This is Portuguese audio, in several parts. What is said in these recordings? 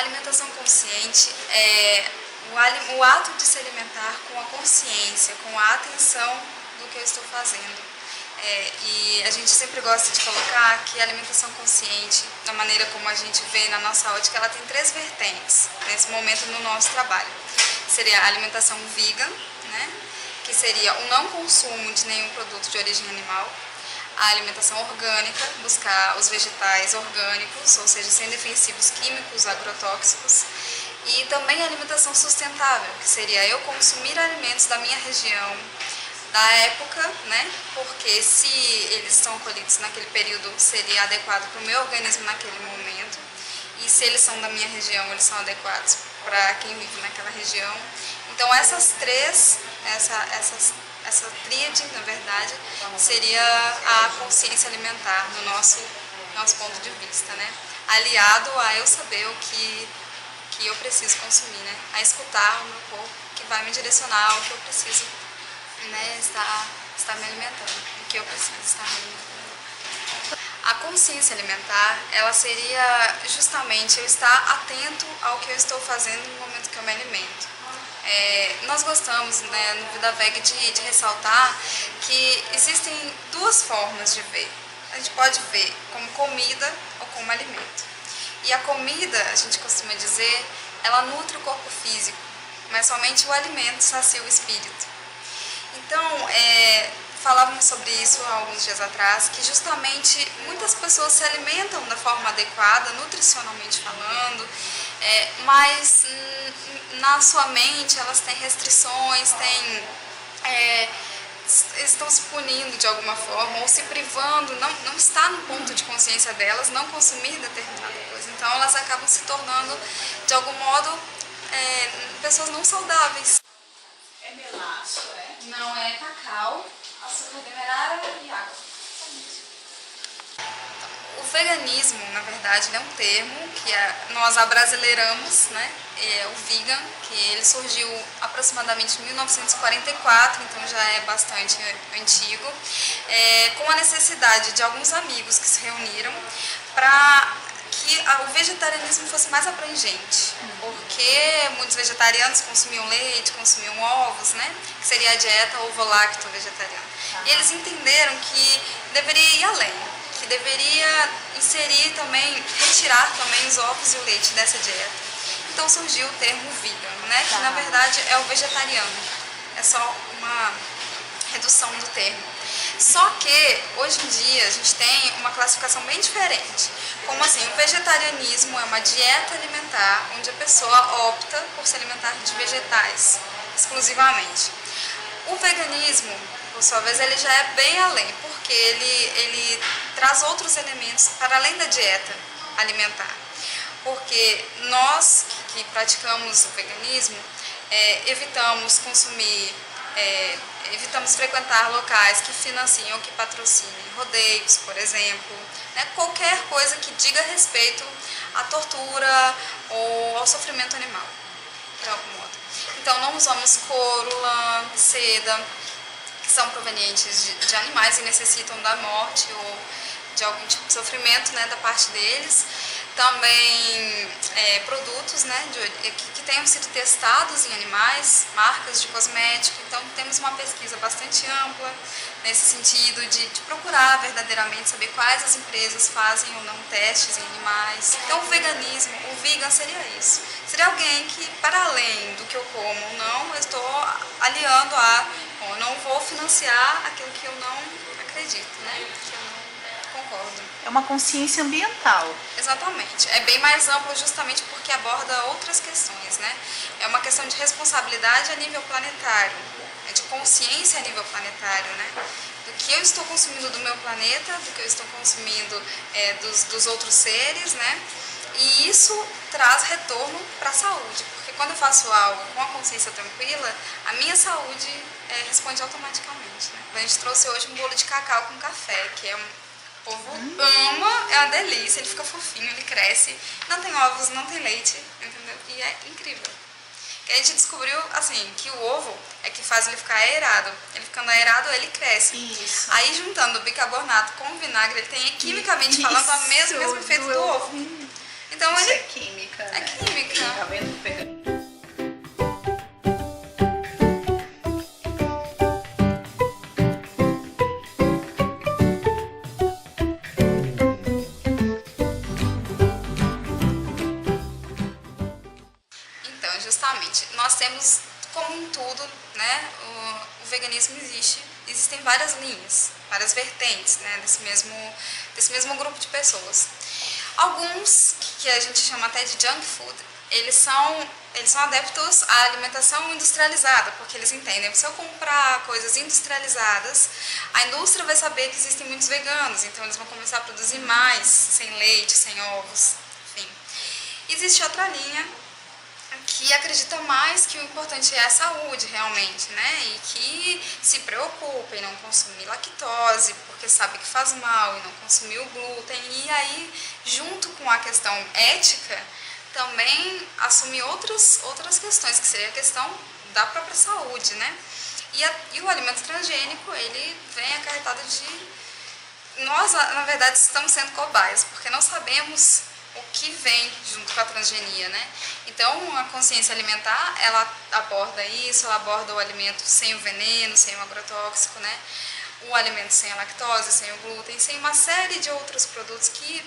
Alimentação consciente é o ato de se alimentar com a consciência, com a atenção do que eu estou fazendo. E a gente sempre gosta de colocar que a alimentação consciente, da maneira como a gente vê na nossa ótica, ela tem 3 vertentes nesse momento no nosso trabalho. Seria a alimentação vegan, né? Que seria o não consumo de nenhum produto de origem animal. A alimentação orgânica, buscar os vegetais orgânicos, ou seja, sem defensivos químicos, agrotóxicos. E também a alimentação sustentável, que seria eu consumir alimentos da minha região, da época, né? Porque se eles estão colhidos naquele período, seria adequado para o meu organismo naquele momento. E se eles são da minha região, eles são adequados para quem vive naquela região. Então essas três, essa tríade, na verdade, seria a consciência alimentar no nosso ponto de vista, né? Aliado a eu saber o que eu preciso consumir, né? A escutar o meu corpo, que vai me direcionar ao que eu preciso, né? Estar me alimentando, o que eu preciso estar me alimentando. A consciência alimentar, ela seria justamente eu estar atento ao que eu estou fazendo no momento que eu me alimento. Nós gostamos, né, no Vida Veg de ressaltar que existem 2 formas de ver. A gente pode ver como comida ou como alimento. E a comida, a gente costuma dizer, ela nutre o corpo físico, mas somente o alimento sacia o espírito. Então, falávamos sobre isso há alguns dias atrás, que justamente muitas pessoas se alimentam da forma adequada, nutricionalmente falando, mas na sua mente elas têm restrições, estão se punindo de alguma forma ou se privando, não está no ponto de consciência delas não consumir determinada coisa. Então elas acabam se tornando, de algum modo, pessoas não saudáveis. É melaço, é? Não, é cacau, açúcar demerara e água. O veganismo, na verdade, é um termo que nós abrasileiramos, né? O vegan, que ele surgiu aproximadamente em 1944, então já é bastante antigo, com a necessidade de alguns amigos que se reuniram para que o vegetarianismo fosse mais abrangente, porque muitos vegetarianos consumiam leite, consumiam ovos, né? Que seria a dieta ovo-lacto-vegetariana. E eles entenderam que deveria ir além, que deveria inserir também, retirar também os ovos e o leite dessa dieta. Então surgiu o termo vegan, né? Que na verdade é o vegetariano, é só uma redução do termo. Só que hoje em dia a gente tem uma classificação bem diferente. Como assim? O vegetarianismo é uma dieta alimentar onde a pessoa opta por se alimentar de vegetais exclusivamente. O veganismo, por sua vez, ele já é bem além, porque ele traz outros elementos para além da dieta alimentar. Porque nós que praticamos o veganismo, evitamos consumir, evitamos frequentar locais que financiam ou que patrocinem rodeios, por exemplo, né? Qualquer coisa que diga respeito à tortura ou ao sofrimento animal, de algum modo. Então não usamos couro, lã, seda, que são provenientes de animais e necessitam da morte ou de algum tipo de sofrimento, né, da parte deles. Também produtos, né, que tenham sido testados em animais, marcas de cosmético. Então temos uma pesquisa bastante ampla nesse sentido de procurar verdadeiramente saber quais as empresas fazem ou não testes em animais. Então o veganismo, o vegan seria isso. Seria alguém que, para além do que eu como ou não, eu estou aliando eu não vou financiar aquilo que eu não acredito, né, que eu não concordo. É uma consciência ambiental. Exatamente. É bem mais amplo justamente porque aborda outras questões, né? É uma questão de responsabilidade a nível planetário, de consciência a nível planetário, né? Do que eu estou consumindo do meu planeta, do que eu estou consumindo dos outros seres, né? E isso traz retorno para a saúde, porque quando eu faço algo com a consciência tranquila, a minha saúde responde automaticamente, né? A gente trouxe hoje um bolo de cacau com café, que o povo ama, é uma delícia, ele fica fofinho, ele cresce, não tem ovos, não tem leite, entendeu? E é incrível. Que a gente descobriu, assim, que o ovo é que faz ele ficar aerado. Ele ficando aerado, ele cresce. Isso. Aí juntando o bicarbonato com o vinagre, ele tem, quimicamente falando, o mesmo efeito do ovo. Então Isso ele é química, é né? química. Uhum. Tá vendo? Pegando. Então, justamente, nós temos, como em tudo, né, o veganismo existem várias linhas, várias vertentes, né, desse mesmo grupo de pessoas. Alguns, que a gente chama até de junk food, eles são adeptos à alimentação industrializada, porque eles entendem que se eu comprar coisas industrializadas, a indústria vai saber que existem muitos veganos, então eles vão começar a produzir mais, sem leite, sem ovos, enfim. Existe outra linha que acredita mais que o importante é a saúde realmente, né? E que se preocupa em não consumir lactose, porque sabe que faz mal, e não consumir o glúten. E aí, junto com a questão ética, também assumir outras questões, que seria a questão da própria saúde, né? E o alimento transgênico, ele vem acarretado de... Nós, na verdade, estamos sendo cobaias, porque não sabemos o que vem junto com a transgenia, né? Então, a consciência alimentar, ela aborda isso, ela aborda o alimento sem o veneno, sem o agrotóxico, né? O alimento sem a lactose, sem o glúten, sem uma série de outros produtos que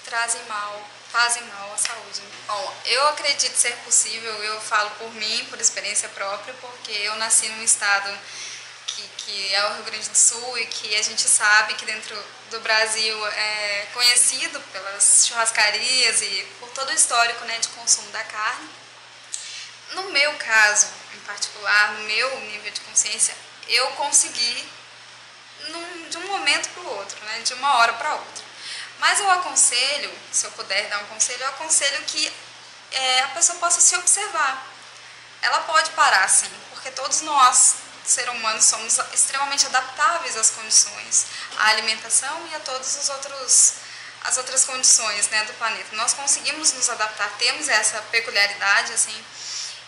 fazem mal à saúde. Bom, eu acredito ser possível, eu falo por mim, por experiência própria, porque eu nasci num estado que é o Rio Grande do Sul e que a gente sabe que dentro do Brasil é conhecido pelas churrascarias e por todo o histórico, né, de consumo da carne. No meu caso, em particular, no meu nível de consciência, eu consegui de um momento para o outro, né, de uma hora para outra. Mas eu aconselho, se eu puder dar um conselho, eu aconselho que a pessoa possa se observar. Ela pode parar, sim, porque todos nós, seres humanos, somos extremamente adaptáveis às condições, à alimentação e a todas as outras condições, né, do planeta. Nós conseguimos nos adaptar, temos essa peculiaridade, assim.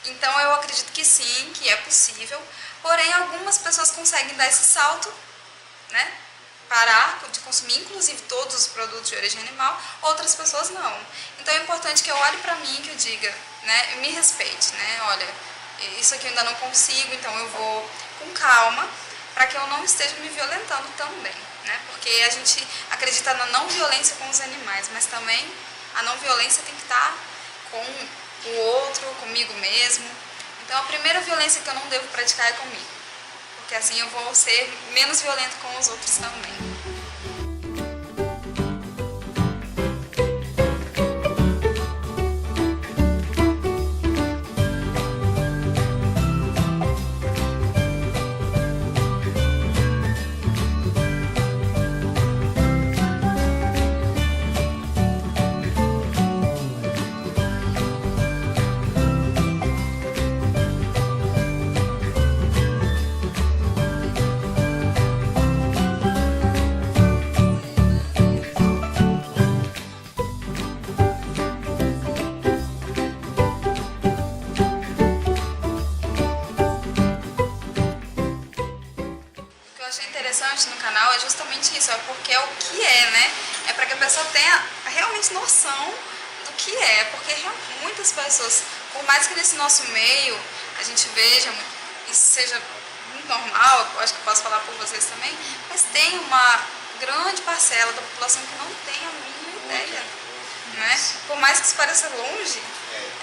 Então eu acredito que sim, que é possível, porém algumas pessoas conseguem dar esse salto, né, parar de consumir inclusive todos os produtos de origem animal, outras pessoas não. Então é importante que eu olhe para mim, que eu diga, né, eu me respeite, né, olha, isso aqui eu ainda não consigo, então eu vou com calma, para que eu não esteja me violentando também, né, porque a gente acredita na não violência com os animais, mas também a não violência tem que estar com o outro, comigo mesmo. Então a primeira violência que eu não devo praticar é comigo, porque assim eu vou ser menos violento com os outros também. No canal é justamente isso, é porque é o que é, né? É para que a pessoa tenha realmente noção do que é, porque muitas pessoas, por mais que nesse nosso meio a gente veja, isso seja muito normal, eu acho que eu posso falar por vocês também, mas tem uma grande parcela da população que não tem a mínima ideia, né? Por mais que isso pareça longe,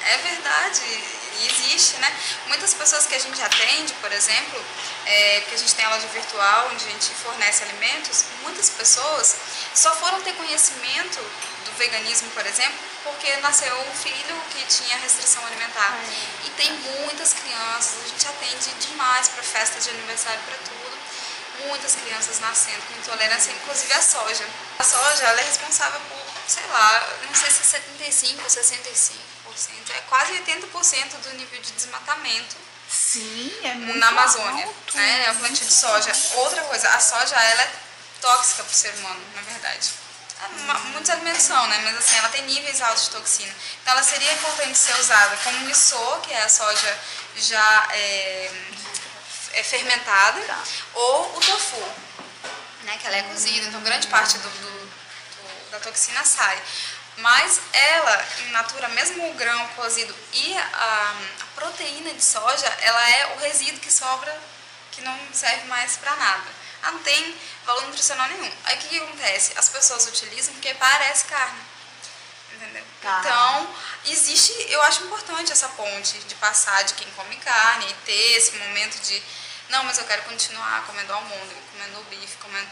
é verdade, e existe, né? Muitas pessoas que a gente atende, por exemplo, que a gente tem a loja virtual onde a gente fornece alimentos, muitas pessoas só foram ter conhecimento do veganismo, por exemplo, porque nasceu um filho que tinha restrição alimentar. E tem muitas crianças, a gente atende demais para festa de aniversário, para tudo. Muitas crianças nascendo com intolerância, inclusive à soja. A soja, ela é responsável por, sei lá, não sei se é 75% ou 65%, é quase 80% do nível de desmatamento. Sim, é muito na Amazônia, alto, né? O plantio de soja. Outra coisa, a soja, ela é tóxica para o ser humano, na verdade. Muitos alimentos são, né? Mas assim, ela tem níveis altos de toxina. Então ela seria importante ser usada como missô, que é a soja já fermentada, ou o tofu, né? Que ela é cozida. Então grande parte da toxina sai. Mas ela, in natura, mesmo o grão cozido e a proteína de soja, ela é o resíduo que sobra, que não serve mais para nada. Não tem valor nutricional nenhum. Aí o que acontece? As pessoas utilizam porque parece carne. Entendeu? Tá. Então, existe, eu acho importante essa ponte de passar de quem come carne e ter esse momento de, não, mas eu quero continuar comendo almôndega, comendo bife, comendo...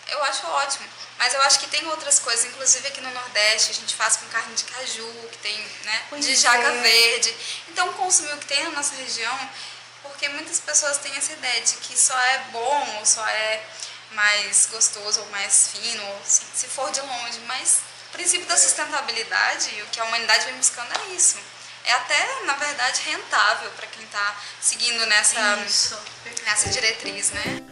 Eu acho ótimo, mas eu acho que tem outras coisas, inclusive aqui no Nordeste a gente faz com carne de caju, que tem, né, de jaca verde. Então, consumir o que tem na nossa região, porque muitas pessoas têm essa ideia de que só é bom, ou só é mais gostoso, ou mais fino, ou se for de longe, mas o princípio da sustentabilidade, o que a humanidade vem buscando é isso. É até, na verdade, rentável para quem está seguindo nessa diretriz, né?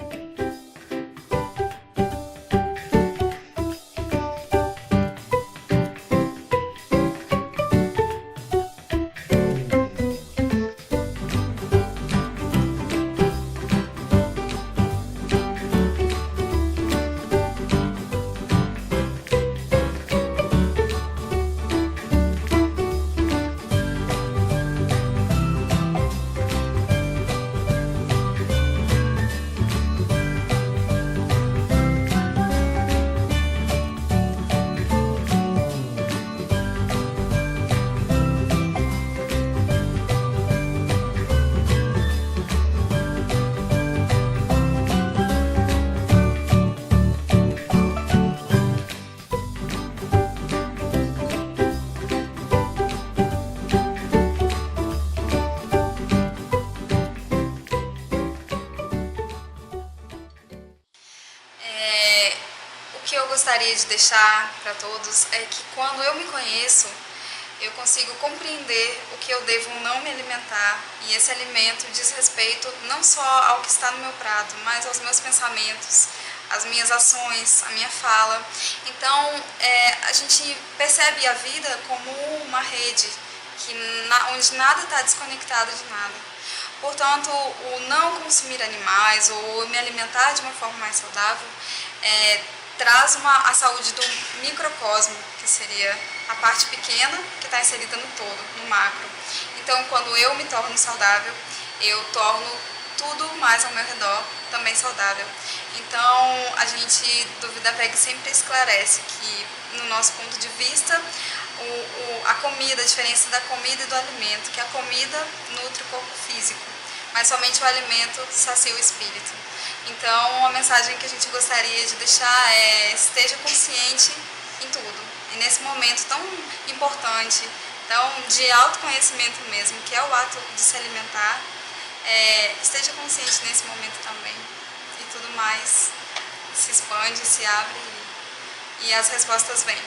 O que eu gostaria de deixar para todos é que quando eu me conheço, eu consigo compreender o que eu devo não me alimentar, e esse alimento diz respeito não só ao que está no meu prato, mas aos meus pensamentos, as minhas ações, a minha fala. Então, a gente percebe a vida como uma rede, onde nada está desconectado de nada. Portanto, o não consumir animais ou me alimentar de uma forma mais saudável traz a saúde do microcosmo, que seria a parte pequena que está inserida no todo, no macro. Então, quando eu me torno saudável, eu torno tudo mais ao meu redor também saudável. Então, a gente do Vida Veg sempre esclarece que, no nosso ponto de vista, a comida, a diferença da comida e do alimento, que a comida nutre o corpo físico, mas somente o alimento sacia o espírito. Então, a mensagem que a gente gostaria de deixar é: esteja consciente em tudo. E nesse momento tão importante, tão de autoconhecimento mesmo, que é o ato de se alimentar, esteja consciente nesse momento também. E tudo mais se expande, se abre e as respostas vêm.